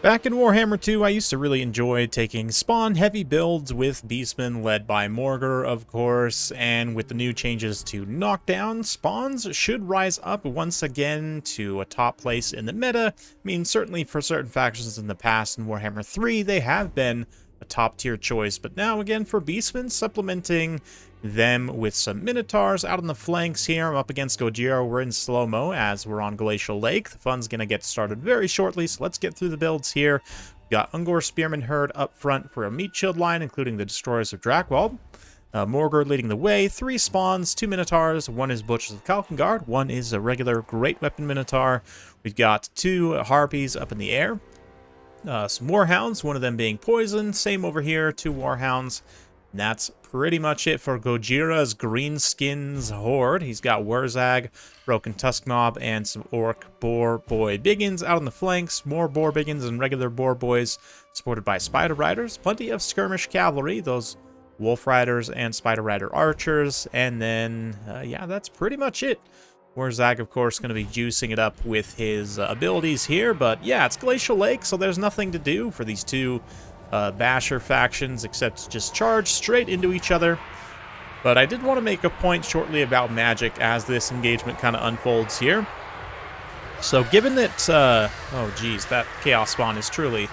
Back in Warhammer 2, I used to really enjoy taking spawn-heavy builds with Beastmen led by Morgar, of course, and with the new changes to knockdown, spawns should rise up once again to a top place in the meta. I mean, certainly for certain factions in the past in Warhammer 3, they have been a top-tier choice, but now again for Beastmen, supplementing them with some Minotaurs out on the flanks here. I'm up against Gojira. We're in slow-mo as we're on Glacial Lake. The fun's going to get started very shortly, so let's get through the builds here. We've got Ungor Spearman Herd up front for a meat shield line, including the Destroyers of Drakewald. Morgar leading the way. 3 spawns, 2 Minotaurs. 1 is Butchers of Kalkengard. 1 is a regular Great Weapon Minotaur. We've got 2 Harpies up in the air. Some Warhounds, one of them being poisoned. Same over here, 2 Warhounds. And that's pretty much it for Gojira's Greenskins horde. He's got Wurzag, Broken Tusk Mob, and some Orc Boar Boy Biggins out on the flanks. More Boar Biggins and regular Boar Boys, supported by Spider Riders. Plenty of Skirmish Cavalry, those Wolf Riders and Spider Rider Archers. And then, yeah, that's pretty much it. Wurzag, of course, going to be juicing it up with his abilities here. But yeah, it's Glacial Lake, so there's nothing to do for these two Basher factions except just charge straight into each other. But I did want to make a point shortly about magic as this engagement kind of unfolds here. So given that, oh geez, that Chaos Spawn is truly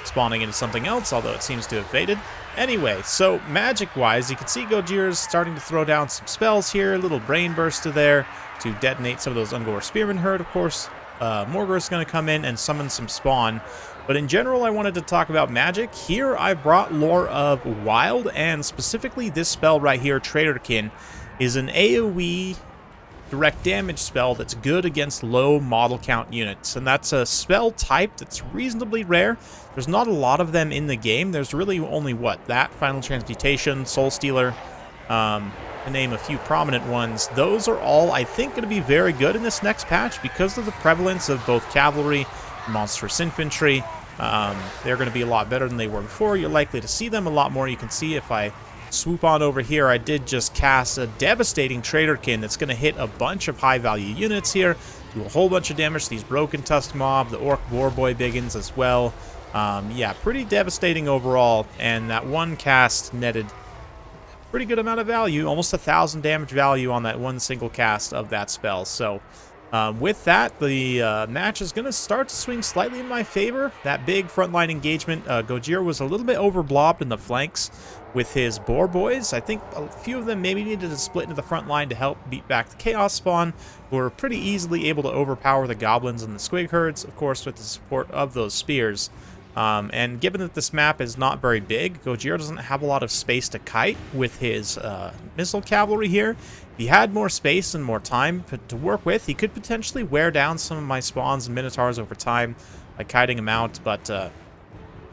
spawning into something else, although it seems to have faded. Anyway, so magic-wise, you can see Gojira's starting to throw down some spells here. A little Brain Burster there to detonate some of those Ungor Spearman Herd, of course. Morgar's going to come in and summon some spawn. But in general, I wanted to talk about magic. Here, I brought Lore of Wild, and specifically this spell right here, Traitorkin, is an AoE direct damage spell that's good against low model count units. And that's a spell type that's reasonably rare. There's not a lot of them in the game. There's really only, what, that, Final Transmutation, Soul Stealer, to name a few prominent ones. Those are all, I think, going to be very good in this next patch because of the prevalence of both cavalry and monstrous infantry. They're going to be a lot better than they were before. You're likely to see them a lot more. You can see if I swoop on over here, I did just cast a devastating Traitorkin that's going to hit a bunch of high-value units here, do a whole bunch of damage to these Broken Tusk Mob, the Orc Boar Boy Biggins as well. Yeah, pretty devastating overall, and that one cast netted pretty good amount of value, almost 1,000 damage value on that one single cast of that spell. So with that, the match is going to start to swing slightly in my favor. That big frontline engagement, Gojira was a little bit overblobbed in the flanks with his Boar Boys. I think a few of them maybe needed to split into the front line to help beat back the Chaos Spawn, who were pretty easily able to overpower the Goblins and the Squig Herds, of course, with the support of those spears. And given that this map is not very big, Gojira doesn't have a lot of space to kite with his missile cavalry here. If he had more space and more time to work with, he could potentially wear down some of my spawns and Minotaurs over time by kiting them out, but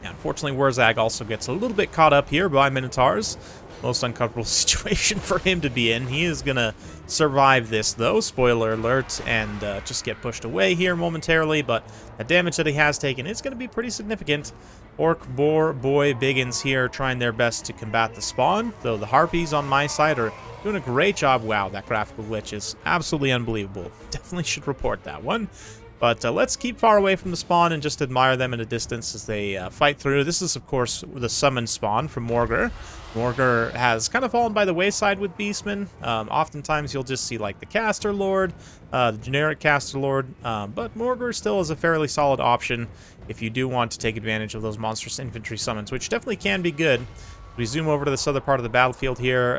yeah, unfortunately Wurzag also gets a little bit caught up here by Minotaurs. Most uncomfortable situation for him to be in. He is going to survive this, though, spoiler alert, and just get pushed away here momentarily, but the damage that he has taken is going to be pretty significant. Orc Boar Boy Biggins here trying their best to combat the spawn, though the Harpies on my side are doing a great job. Wow, that graphical glitch is absolutely unbelievable. Definitely should report that one. But let's keep far away from the spawn and just admire them at a distance as they fight through. This is, of course, the summoned spawn from Morgar. Morgar has kind of fallen by the wayside with Beastmen. Oftentimes you'll just see like the Caster Lord, the generic Caster Lord, but Morgar still is a fairly solid option if you do want to take advantage of those monstrous infantry summons, which definitely can be good. We zoom over to this other part of the battlefield here.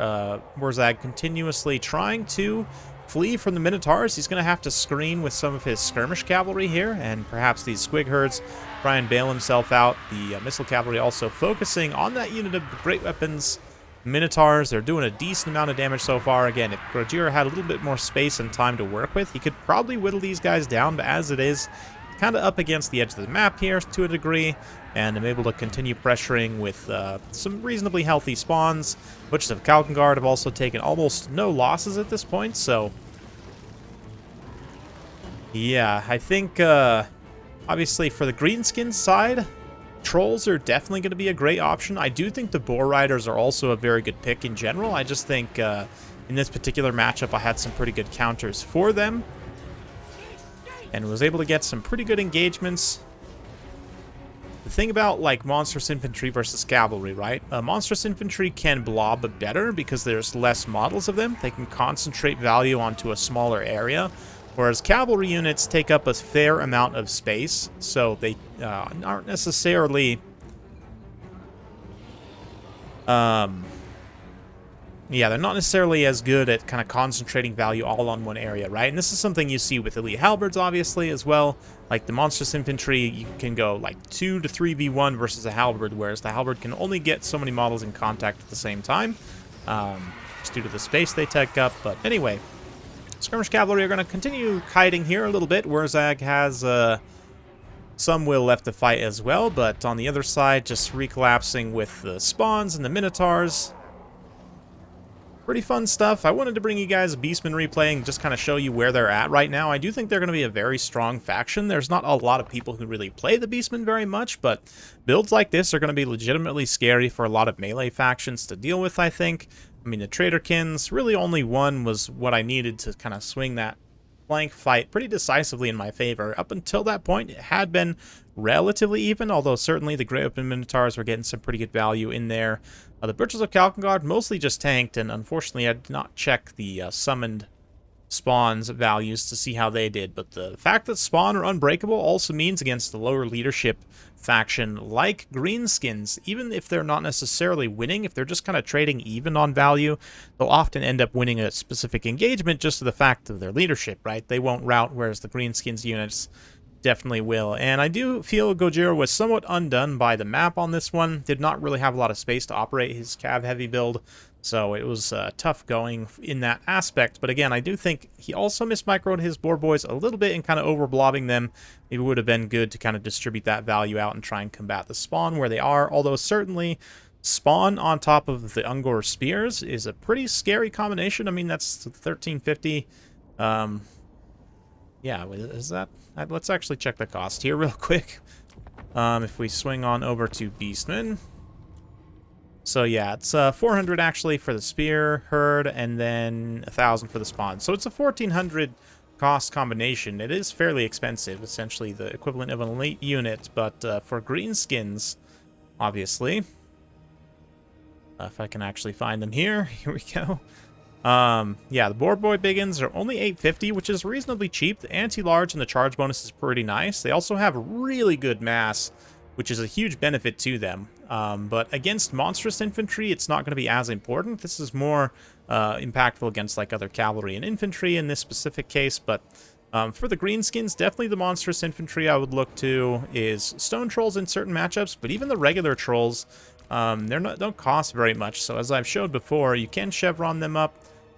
Wurzag continuously trying to flee from the Minotaurs. He's going to have to screen with some of his skirmish cavalry here, and perhaps these Squig Herds try and bail himself out. The missile cavalry also focusing on that unit of great weapons Minotaurs. They're doing a decent amount of damage so far. Again, if Gojira had a little bit more space and time to work with, he could probably whittle these guys down, but as it is, kind of up against the edge of the map here to a degree, and I'm able to continue pressuring with some reasonably healthy spawns. Butchers of Kalkengard have also taken almost no losses at this point, so yeah, I think obviously for the Greenskins side, Trolls are definitely going to be a great option. I do think the Boar Riders are also a very good pick in general. I just think in this particular matchup I had some pretty good counters for them and was able to get some pretty good engagements The thing about, like, monstrous infantry versus cavalry, right? Monstrous infantry can blob better because there's less models of them. They can concentrate value onto a smaller area, whereas cavalry units take up a fair amount of space, so they aren't necessarily... yeah, they're not necessarily as good at kind of concentrating value all on one area, right? And this is something you see with elite halberds, obviously, as well. Like the monstrous infantry, you can go like 2 to 3v1 versus a halberd, whereas the halberd can only get so many models in contact at the same time, just due to the space they take up. But anyway, skirmish cavalry are going to continue kiting here a little bit. WARZAG has some will left to fight as well, but on the other side, just recollapsing with the spawns and the minotaurs. Pretty fun stuff. I wanted to bring you guys a Beastmen replay and just kind of show you where they're at right now. I do think they're going to be a very strong faction. There's not a lot of people who really play the Beastmen very much, but builds like this are going to be legitimately scary for a lot of melee factions to deal with, I think. I mean, the Traitorkins, really only one was what I needed to kind of swing that flank fight pretty decisively in my favor. Up until that point, it had been relatively even, although certainly the Grey Open Minotaurs were getting some pretty good value in there. The Butchers of Kalkengard mostly just tanked, and unfortunately I did not check the summoned spawns values to see how they did. But the fact that spawn are unbreakable also means against the lower leadership faction like Greenskins, even if they're not necessarily winning, if they're just kind of trading even on value, they'll often end up winning a specific engagement just to the fact of their leadership, right? They won't rout, whereas the Greenskins units definitely will. And I do feel Gojira was somewhat undone by the map on this one. Did not really have a lot of space to operate his cav heavy build, so it was tough going in that aspect. But again, I do think he also mismicroed his boar boys a little bit and kind of overblobbing them. It would have been good to kind of distribute that value out and try and combat the spawn where they are, although certainly spawn on top of the Ungor spears is a pretty scary combination. I mean, that's 1350. Yeah, is that... Let's actually check the cost here real quick. If we swing on over to Beastmen. So yeah, it's 400 actually for the spear herd, and then 1,000 for the spawn. So it's a 1,400 cost combination. It is fairly expensive, essentially the equivalent of an elite unit, but for Greenskins, obviously. If I can actually find them here. Here we go. Yeah, the boar boy biggins are only 850, which is reasonably cheap. The anti-large and the charge bonus is pretty nice. They also have really good mass, which is a huge benefit to them. But against monstrous infantry, it's not going to be as important. This is more impactful against like other cavalry and infantry in this specific case. But for the Greenskins, definitely the monstrous infantry I would look to is stone trolls in certain matchups, but even the regular trolls, don't cost very much. So as I've showed before, you can chevron them up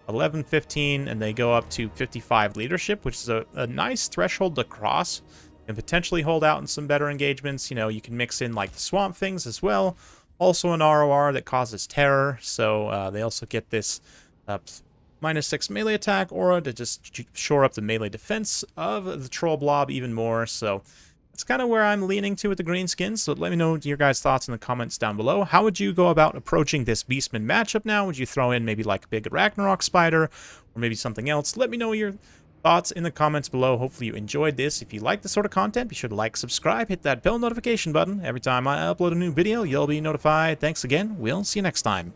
11, 15, and they go up to 55 leadership, which is a nice threshold to cross and potentially hold out in some better engagements. You know, you can mix in like the swamp things as well. Also an ROR that causes terror, so they also get this -6 melee attack aura to just shore up the melee defense of the troll blob even more. So that's kind of where I'm leaning to with the Greenskins. So let me know your guys' thoughts in the comments down below. How would you go about approaching this Beastman matchup now? Would you throw in maybe like a big Ragnarok spider or maybe something else? Let me know your thoughts in the comments below. Hopefully you enjoyed this. If you like this sort of content, be sure to like, subscribe, hit that bell notification button. Every time I upload a new video, you'll be notified. Thanks again. We'll see you next time.